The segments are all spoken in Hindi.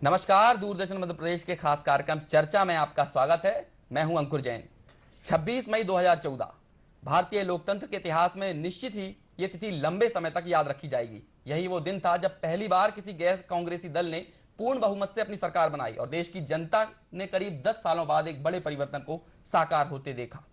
नमस्कार, दूरदर्शन मध्य प्रदेश के खास कार्यक्रम चर्चा में आपका स्वागत है। मैं हूं अंकुर जैन। 26 मई 2014 भारतीय लोकतंत्र के इतिहास में निश्चित ही ये तिथि लंबे समय तक याद रखी जाएगी। यही वो दिन था जब पहली बार किसी गैर कांग्रेसी दल ने पूर्ण बहुमत से अपनी सरकार बनाई और देश की जनता ने करीब 10 सालों बाद एक बड़े परिवर्तन को साकार होते देखा।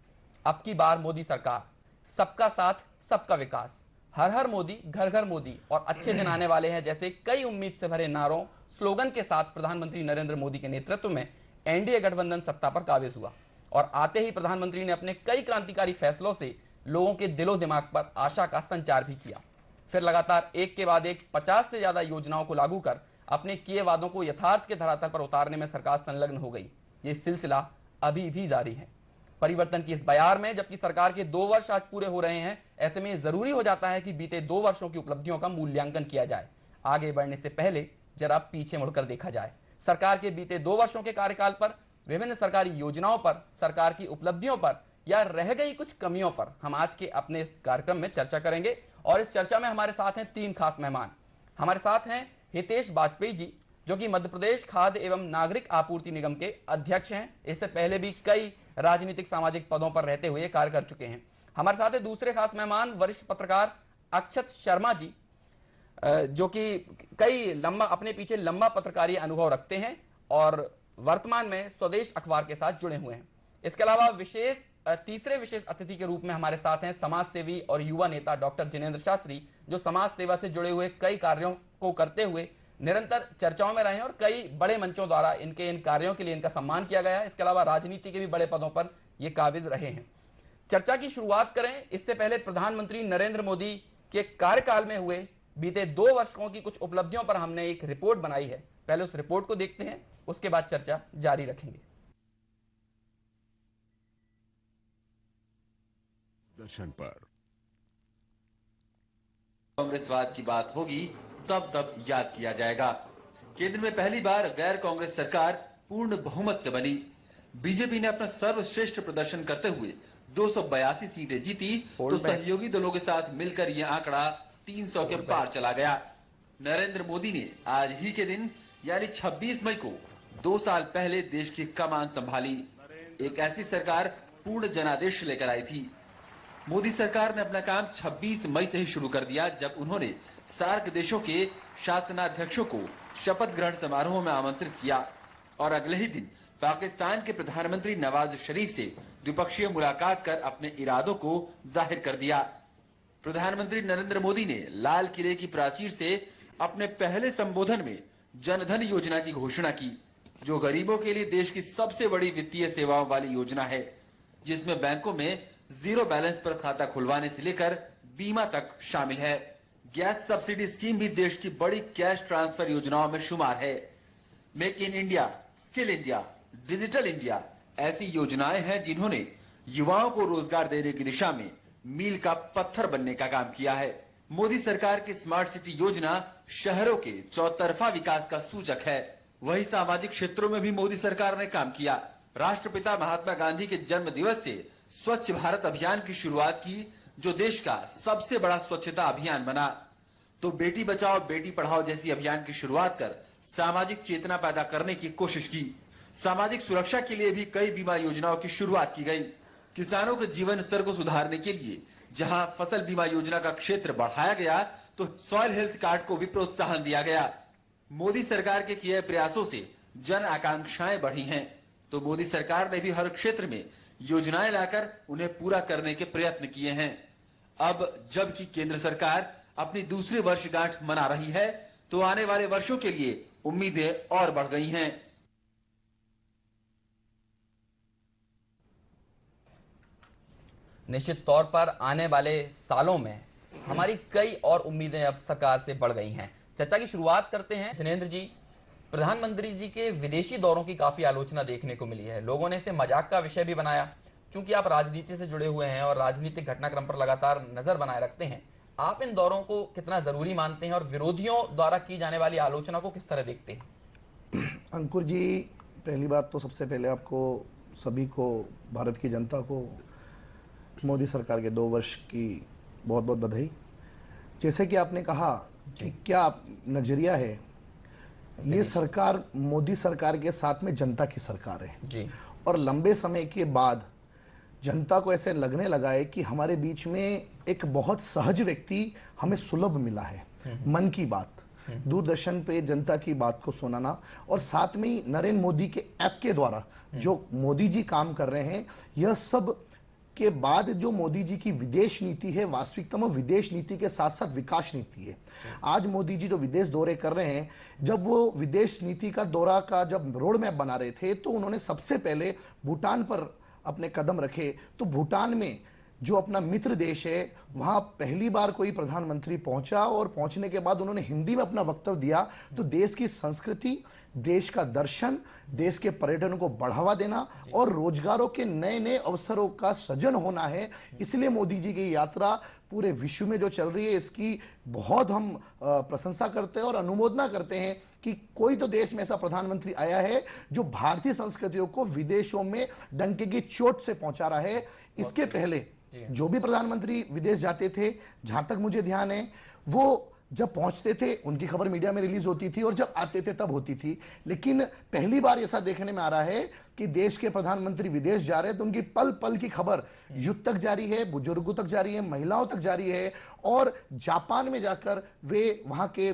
अब की बार मोदी सरकार, सबका साथ सबका विकास, हर हर मोदी, घर घर मोदी और अच्छे दिन आने वाले हैं जैसे कई उम्मीद से भरे नारों स्लोगन के साथ प्रधानमंत्री नरेंद्र मोदी के नेतृत्व में एनडीए गठबंधन सत्ता पर काबिज हुआ। और आते ही प्रधानमंत्री ने अपने कई क्रांतिकारी फैसलों से लोगों के दिलो दिमाग पर आशा का संचार भी किया। फिर लगातार एक के बाद एक 50 से ज्यादा योजनाओं को लागू कर अपने किए वादों को यथार्थ के धरातल पर उतारने में सरकार संलग्न हो गई। ये सिलसिला अभी भी जारी है। परिवर्तन की इस बयार में जबकि सरकार के 2 वर्ष आज पूरे हो रहे हैं, ऐसे में जरूरी हो जाता है कि बीते 2 वर्षों की उपलब्धियों का मूल्यांकन किया जाए। आगे बढ़ने से पहले जरा पीछे मुड़कर देखा जाए। सरकार के बीते 2 वर्षों के कार्यकाल पर, विभिन्न सरकारी योजनाओं पर, सरकार की उपलब्धियों पर या रह गई कुछ कमियों पर हम आज के अपने इस कार्यक्रम में चर्चा करेंगे। और इस चर्चा में हमारे साथ हैं 3 खास मेहमान। हमारे साथ हैं हितेश वाजपेयी जी, जो कि मध्य प्रदेश खाद्य एवं नागरिक आपूर्ति निगम के अध्यक्ष हैं। इससे पहले भी कई राजनीतिक सामाजिक पदों पर रहते हुए कार्य कर चुके हैं। हमारे साथ है दूसरे खास मेहमान वरिष्ठ पत्रकार अक्षत शर्मा जी, जो कि अपने पीछे लंबा पत्रकारीय अनुभव रखते हैं और वर्तमान में स्वदेश अखबार के साथ जुड़े हुए हैं। इसके अलावा तीसरे विशेष अतिथि के रूप में हमारे साथ हैं समाज सेवी और युवा नेता डॉक्टर जिनेंद्र शास्त्री, जो समाज सेवा से जुड़े हुए कई कार्यों को करते हुए निरंतर चर्चाओं में रहे हैं और कई बड़े मंचों द्वारा इन कार्यों के लिए इनका सम्मान किया गया है। इसके अलावा राजनीति के भी बड़े पदों पर ये काबिज रहे हैं। चर्चा की शुरुआत करें इससे पहले प्रधानमंत्री नरेंद्र मोदी के कार्यकाल में हुए बीते 2 वर्षों की कुछ उपलब्धियों पर हमने एक रिपोर्ट बनाई है। पहले उस रिपोर्ट को देखते हैं, उसके बाद चर्चा जारी रखेंगे। दर्शन पर कांग्रेसवाद की बात होगी तब तब याद किया जाएगा। केंद्र में पहली बार गैर कांग्रेस सरकार पूर्ण बहुमत से बनी। बीजेपी ने अपना सर्वश्रेष्ठ प्रदर्शन करते हुए 282 सीटें जीती, तो सहयोगी दलों के साथ मिलकर यह आंकड़ा 300 के पार चला गया। नरेंद्र मोदी ने आज ही के दिन यानी 26 मई को 2 साल पहले देश की कमान संभाली। एक ऐसी सरकार पूर्ण जनादेश लेकर आई थी। मोदी सरकार ने अपना काम 26 मई से ही शुरू कर दिया, जब उन्होंने सार्क देशों के शासनाध्यक्षों को शपथ ग्रहण समारोह में आमंत्रित किया और अगले ही दिन पाकिस्तान के प्रधानमंत्री नवाज शरीफ से द्विपक्षीय मुलाकात कर अपने इरादों को जाहिर कर दिया। प्रधानमंत्री नरेंद्र मोदी ने लाल किले की प्राचीर से अपने पहले संबोधन में जनधन योजना की घोषणा की, जो गरीबों के लिए देश की सबसे बड़ी वित्तीय सेवाओं वाली योजना है, जिसमें बैंकों में 0 बैलेंस पर खाता खुलवाने से लेकर बीमा तक शामिल है। गैस सब्सिडी स्कीम भी देश की बड़ी कैश ट्रांसफर योजनाओं में शुमार है। Make in India, skill India, digital India ऐसी योजनाएं हैं जिन्होंने युवाओं को रोजगार देने की दिशा में मील का पत्थर बनने का काम किया है। मोदी सरकार की स्मार्ट सिटी योजना शहरों के चौतरफा विकास का सूचक है। वही सामाजिक क्षेत्रों में भी मोदी सरकार ने काम किया। राष्ट्रपिता महात्मा गांधी के जन्म दिवस से स्वच्छ भारत अभियान की शुरुआत की, जो देश का सबसे बड़ा स्वच्छता अभियान बना। तो बेटी बचाओ बेटी पढ़ाओ जैसी अभियान की शुरुआत कर सामाजिक चेतना पैदा करने की कोशिश की। सामाजिक सुरक्षा के लिए भी कई बीमा योजनाओं की शुरुआत की गई। किसानों के जीवन स्तर को सुधारने के लिए जहां फसल बीमा योजना का क्षेत्र बढ़ाया गया, तो सॉइल हेल्थ कार्ड को भी प्रोत्साहन दिया गया। मोदी सरकार के किए प्रयासों से जन आकांक्षाएं बढ़ी हैं, तो मोदी सरकार ने भी हर क्षेत्र में योजनाएं लाकर उन्हें पूरा करने के प्रयत्न किए हैं। अब जबकि केंद्र सरकार अपनी दूसरी वर्षगांठ मना रही है, तो आने वाले वर्षों के लिए उम्मीदें और बढ़ गई हैं। निश्चित तौर पर आने वाले सालों में हमारी कई और उम्मीदें अब सरकार से बढ़ गई हैं। चर्चा की शुरुआत करते हैं। जिनेंद्र जी, प्रधानमंत्री जी के विदेशी दौरों की काफी आलोचना देखने को मिली है। लोगों ने इसे मजाक का विषय भी बनाया। चूंकि आप राजनीति से जुड़े हुए हैं और राजनीतिक घटनाक्रम पर लगातार नजर बनाए रखते हैं, आप इन दौरों को कितना जरूरी मानते हैं और विरोधियों द्वारा की जाने वाली आलोचना को किस तरह देखते हैं? अंकुर जी, पहली बात तो सबसे पहले आपको सभी को, भारत की जनता को मोदी सरकार के 2 वर्ष की बहुत बहुत बधाई। जैसे कि आपने कहा कि क्या नज़रिया है ये सरकार मोदी सरकार के साथ में जनता की सरकार है जी। और लंबे समय के बाद जनता को ऐसे लगने लगा है कि हमारे बीच में एक बहुत सहज व्यक्ति हमें सुलभ मिला है। मन की बात, दूरदर्शन पे जनता की बात को सुनाना और साथ में ही नरेंद्र मोदी के ऐप के द्वारा जो मोदी जी काम कर रहे हैं, यह सब के बाद जो मोदी जी की विदेश नीति है, वास्तविकता में विदेश नीति के साथ साथ विकास नीति है। आज मोदी जी जो विदेश दौरे कर रहे हैं, जब वो विदेश नीति का दौरा का जब रोड मैप बना रहे थे तो उन्होंने सबसे पहले भूटान पर अपने कदम रखे। तो भूटान में जो अपना मित्र देश है, वहां पहली बार कोई प्रधानमंत्री पहुंचा और पहुंचने के बाद उन्होंने हिंदी में अपना वक्तव्य दिया। तो देश की संस्कृति, देश का दर्शन, देश के पर्यटन को बढ़ावा देना और रोजगारों के नए नए अवसरों का सृजन होना है। इसलिए मोदी जी की यात्रा पूरे विश्व में जो चल रही है, इसकी बहुत हम प्रशंसा करते हैं और अनुमोदना करते हैं कि कोई तो देश में ऐसा प्रधानमंत्री आया है जो भारतीय संस्कृतियों को विदेशों में डंके की चोट से पहुंचा रहा है। इसके पहले जो भी प्रधानमंत्री विदेश जाते थे, जहां तक मुझे ध्यान है, वो जब पहुंचते थे उनकी खबर मीडिया में रिलीज होती थी और जब आते थे तब होती थी। लेकिन पहली बार ऐसा देखने में आ रहा है कि देश के प्रधानमंत्री विदेश जा रहे हैं तो उनकी पल पल की खबर युद्ध तक जारी है, बुजुर्गों तक जारी है, महिलाओं तक जारी है। और जापान में जाकर वे वहां के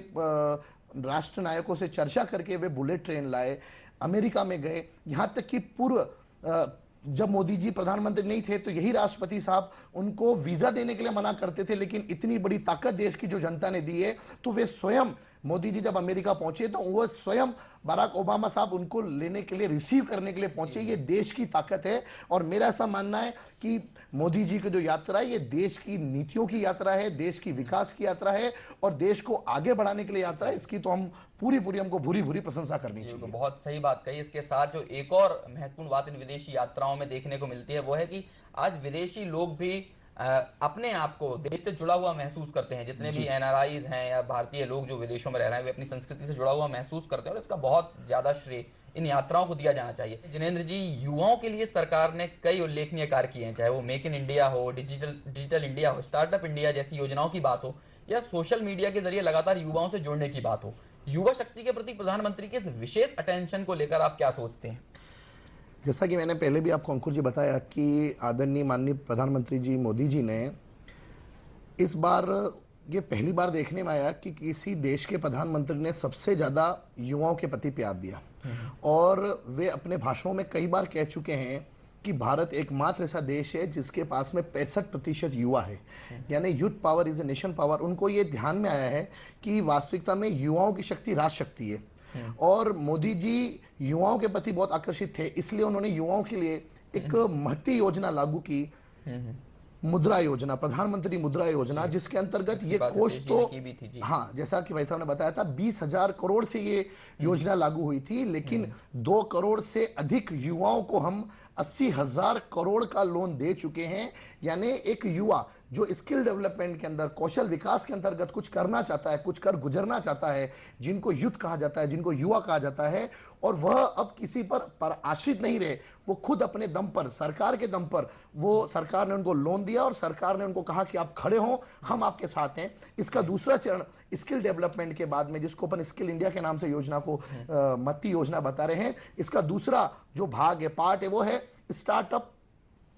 राष्ट्र नायकों से चर्चा करके वे बुलेट ट्रेन लाए। अमेरिका में गए, यहां तक कि पूर्व जब मोदी जी प्रधानमंत्री नहीं थे तो यही राष्ट्रपति साहब उनको वीजा देने के लिए मना करते थे। लेकिन इतनी बड़ी ताकत देश की जो जनता ने दी है, तो वे स्वयं मोदी जी जब अमेरिका पहुंचे तो वो स्वयं बराक ओबामा साहब उनको लेने के लिए, रिसीव करने के लिए पहुंचे। ये देश की ताकत है और मेरा ऐसा मानना है कि मोदी जी की जो यात्रा है, ये देश की नीतियों की यात्रा है, देश की विकास की यात्रा है और देश को आगे बढ़ाने के लिए यात्रा है। इसकी तो हम पूरी हमको भूरी प्रशंसा करनी चाहिए। बहुत सही बात कही। इसके साथ जो एक और महत्वपूर्ण बात इन विदेशी यात्राओं में देखने को मिलती है वो है कि आज विदेशी लोग भी अपने आप को देश से जुड़ा हुआ महसूस करते हैं। जितने भी एनआरआईज हैं या भारतीय लोग जो विदेशों में रह रहे हैं, वे अपनी संस्कृति से जुड़ा हुआ महसूस करते हैं और इसका बहुत ज्यादा श्रेय इन यात्राओं को दिया जाना चाहिए। जिनेंद्र जी, युवाओं के लिए सरकार ने कई उल्लेखनीय कार्य किए हैं, चाहे वो मेक इन इंडिया हो, डिजिटल इंडिया हो, स्टार्टअप इंडिया जैसी योजनाओं की बात हो या सोशल मीडिया के जरिए लगातार युवाओं से जुड़ने की बात हो। युवा शक्ति के प्रति प्रधानमंत्री के इस विशेष अटेंशन को लेकर आप क्या सोचते हैं? जैसा कि मैंने पहले भी आपको अंकुर जी बताया कि आदरणीय माननीय प्रधानमंत्री जी मोदी जी ने इस बार ये पहली बार देखने में आया कि किसी देश के प्रधानमंत्री ने सबसे ज़्यादा युवाओं के प्रति प्यार दिया। और वे अपने भाषणों में कई बार कह चुके हैं कि भारत एकमात्र ऐसा देश है जिसके पास में 65% युवा है, यानी youth power is a nation power. उनको ये ध्यान में आया है कि वास्तविकता में युवाओं की शक्ति राष्ट्र शक्ति है और मोदी जी युवाओं के प्रति बहुत आकर्षित थे। इसलिए उन्होंने युवाओं के लिए एक महती योजना लागू की, मुद्रा योजना, प्रधानमंत्री मुद्रा योजना, जिसके अंतर्गत ये कोष तो हाँ, जैसा कि भाई साहब ने बताया था, 20,000 करोड़ से ये योजना लागू हुई थी। लेकिन 2 करोड़ से अधिक युवाओं को हम 80,000 करोड़ का लोन दे चुके हैं। यानी एक युवा जो स्किल डेवलपमेंट के अंदर, कौशल विकास के अंतर्गत कुछ करना चाहता है, कुछ कर गुजरना चाहता है, जिनको यूथ कहा जाता है, जिनको युवा कहा जाता है, और वह अब किसी पर आश्रित नहीं रहे, वो खुद अपने दम पर, सरकार के दम पर, वो सरकार ने उनको लोन दिया और सरकार ने उनको कहा कि आप खड़े हो, हम आपके साथ हैं। इसका दूसरा चरण स्किल डेवलपमेंट के बाद में, जिसको अपन स्किल इंडिया के नाम से योजना को महती योजना बता रहे हैं, इसका दूसरा जो भाग है, पार्ट है, वो है स्टार्टअप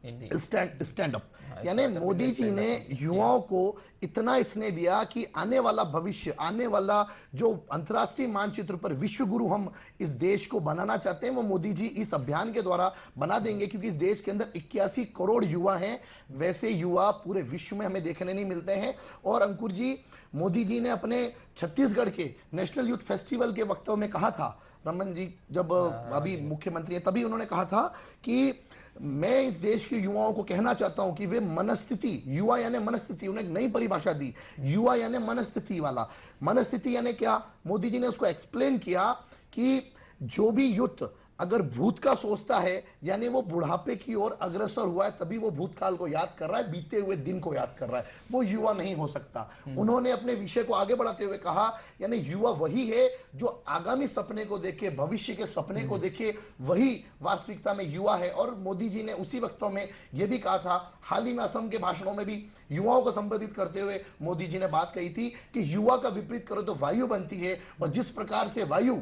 स्टैंड अप। यानी मोदी जी ने युवाओं को इतना स्नेह दिया कि आने वाला भविष्य, आने वाला जो अंतर्राष्ट्रीय मानचित्र पर विश्व गुरु हम इस देश को बनाना चाहते हैं, वो मोदी जी इस अभियान के द्वारा बना देंगे। क्योंकि इस देश के अंदर 81 करोड़ युवा हैं, वैसे युवा पूरे विश्व में हमें देखने नहीं मिलते हैं। और अंकुर जी, मोदी जी ने अपने छत्तीसगढ़ के नेशनल यूथ फेस्टिवल के वक्तव्य में कहा था, रमन जी जब अभी मुख्यमंत्री हैं, तभी उन्होंने कहा था कि मैं इस देश के युवाओं को कहना चाहता हूं कि वे मनस्थिति, युवा यानी मनस्थिति, उन्हें एक नई परिभाषा दी, युवा यानी मनस्थिति वाला। मनस्थिति यानी क्या? मोदी जी ने उसको एक्सप्लेन किया कि जो भी यूथ अगर भूत का सोचता है यानी वो बुढ़ापे की ओर अग्रसर हुआ है, तभी वो भूतकाल को याद कर रहा है, बीते हुए दिन को याद कर रहा है। वो युवा नहीं हो सकता। उन्होंने अपने विषय को आगे बढ़ाते हुए कहा, यानी युवा वही है जो आगामी सपने को देखे, भविष्य के सपने को देखे, वही वास्तविकता में युवा है। और मोदी जी ने उसी वक्तों में यह भी कहा था, हाल ही में असम के भाषणों में भी युवाओं को संबोधित करते हुए मोदी जी ने बात कही थी कि युवा का विपरीत करो तो वायु बनती है, और जिस प्रकार से वायु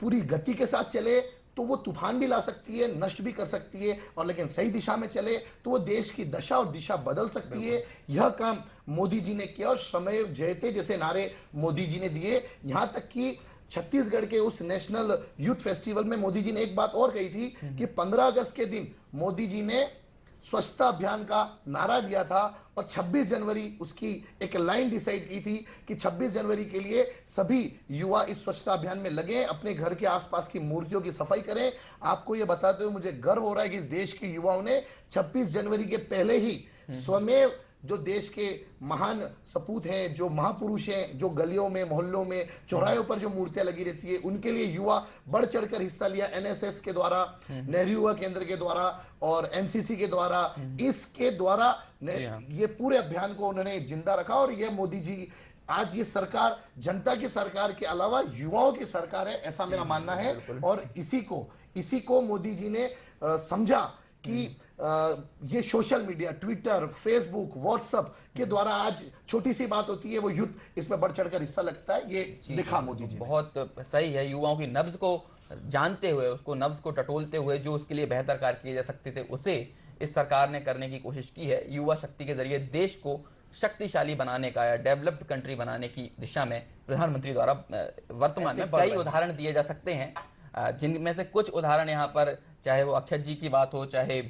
पूरी गति के साथ चले तो वो तूफान भी ला सकती है, नष्ट भी कर सकती है, और लेकिन सही दिशा में चले तो वो देश की दशा और दिशा बदल सकती है। यह काम मोदी जी ने किया और श्रमेव जयते जैसे नारे मोदी जी ने दिए। यहां तक कि छत्तीसगढ़ के उस नेशनल यूथ फेस्टिवल में मोदी जी ने एक बात और कही थी कि 15 अगस्त के दिन मोदी जी ने स्वच्छता अभियान का नारा दिया था, और 26 जनवरी उसकी एक लाइन डिसाइड की थी कि 26 जनवरी के लिए सभी युवा इस स्वच्छता अभियान में लगे, अपने घर के आसपास की मूर्तियों की सफाई करें। आपको ये बताते हुए मुझे गर्व हो रहा है कि इस देश के युवाओं ने 26 जनवरी के पहले ही स्वमेव जो देश के महान सपूत हैं, जो महापुरुष हैं, जो गलियों में, मोहल्लों में, चौराहों पर जो मूर्तियां लगी रहती है, उनके लिए युवा बढ़ चढ़कर हिस्सा लिया। एनएसएस के द्वारा, नेहरू युवा केंद्र के द्वारा और एनसीसी के द्वारा, इसके द्वारा ये पूरे अभियान को उन्होंने जिंदा रखा। और ये मोदी जी, आज ये सरकार जनता की सरकार के अलावा युवाओं की सरकार है, ऐसा मेरा मानना है। और इसी को मोदी जी ने समझा कि ये social media, Twitter, Facebook, WhatsApp के द्वारा आज छोटी सी बात होती है, वो युद्ध इसमें बढ़ चढ़कर हिस्सा लगता है। ये दिखा मोदी जी। बहुत सही है। युवाओं की नब्ज को जानते हुए, उसको नब्ज को टटोलते हुए जो उसके लिए बेहतर कार्य किए जा सकते थे, उसे इस सरकार ने करने की कोशिश की है। युवा शक्ति के जरिए देश को शक्तिशाली बनाने का या डेवलप्ड कंट्री बनाने की दिशा में प्रधानमंत्री द्वारा वर्तमान में कई उदाहरण दिए जा सकते हैं, जिनमें से कुछ उदाहरण यहाँ पर, चाहे वो अक्षत जी की बात हो, चाहे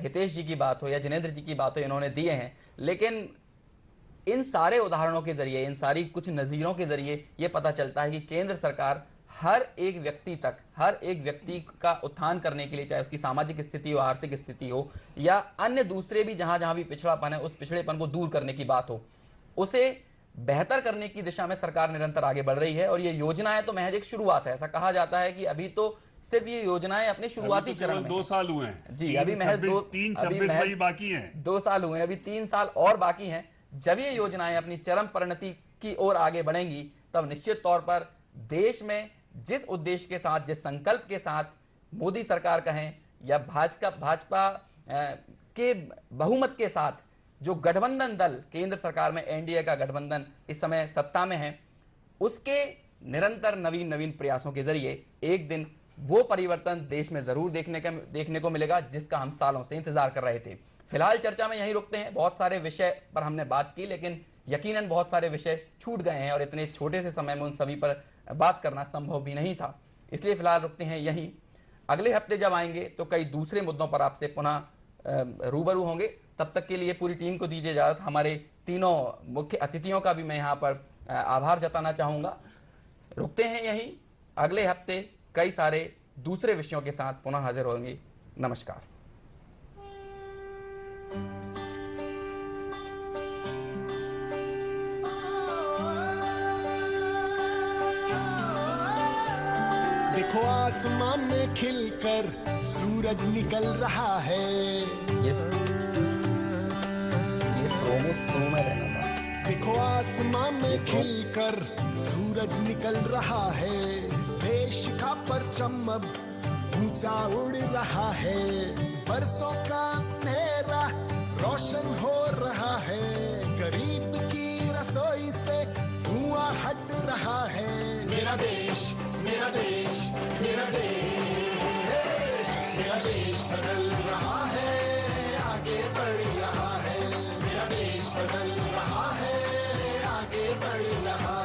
हितेश जी की बात हो या जिनेंद्र जी की बात हो, इन्होंने दिए हैं। लेकिन इन सारे उदाहरणों के जरिए, इन सारी कुछ नज़ीरों के जरिए ये पता चलता है कि केंद्र सरकार हर एक व्यक्ति तक, हर एक व्यक्ति का उत्थान करने के लिए, चाहे उसकी सामाजिक स्थिति हो, आर्थिक स्थिति हो या अन्य दूसरे भी जहाँ जहाँ भी पिछड़ापन है, उस पिछड़ेपन को दूर करने की बात हो, उसे बेहतर करने की दिशा में सरकार निरंतर आगे बढ़ रही है। और ये योजनाएं तो महज एक शुरुआत है। ऐसा कहा जाता है कि अभी तो सिर्फ ये योजनाएं अपने शुरुआती चरण में 2 साल हुए हैं जी, अभी महज 26 बाकी हैं, 2 साल हुए हैं, अभी 3 साल और बाकी हैं। जब ये योजनाएं अपनी चरम परिणति की ओर आगे बढ़ेंगी, तब निश्चित तौर पर देश में जिस उद्देश्य के साथ, जिस संकल्प के साथ मोदी सरकार कहें या भाजपा के बहुमत के साथ जो गठबंधन दल केंद्र सरकार में, एनडीए का गठबंधन इस समय सत्ता में है, उसके निरंतर नवीन प्रयासों के जरिए एक दिन वो परिवर्तन देश में जरूर देखने को मिलेगा, जिसका हम सालों से इंतजार कर रहे थे। फिलहाल चर्चा में यहीं रुकते हैं। बहुत सारे विषय पर हमने बात की, लेकिन यकीनन बहुत सारे विषय छूट गए हैं और इतने छोटे से समय में उन सभी पर बात करना संभव भी नहीं था। इसलिए फिलहाल रुकते हैं यहीं। अगले हफ्ते जब आएंगे तो कई दूसरे मुद्दों पर आपसे पुनः रूबरू होंगे। तब तक के लिए पूरी टीम को दीजिए इजाजत। हमारे तीनों मुख्य अतिथियों का भी मैं यहाँ पर आभार जताना चाहूँगा। रुकते हैं यहीं। अगले हफ्ते कई सारे दूसरे विषयों के साथ पुनः हाजिर होंगे। नमस्कार। देखो आसमां में खिलकर सूरज निकल रहा है। ये प्रोमो शुरू में रहना था। देखो आसमां में खिलकर सूरज निकल रहा है। देश का परचम अब ऊंचा उड़ रहा है। बरसों का अंधेरा रोशन हो रहा है। गरीब की रसोई से धुआं हट रहा है। मेरा देश, मेरा देश, मेरा देश, मेरा देश बदल रहा है, आगे बढ़ रहा है। मेरा देश बदल रहा है, आगे बढ़ रहा है।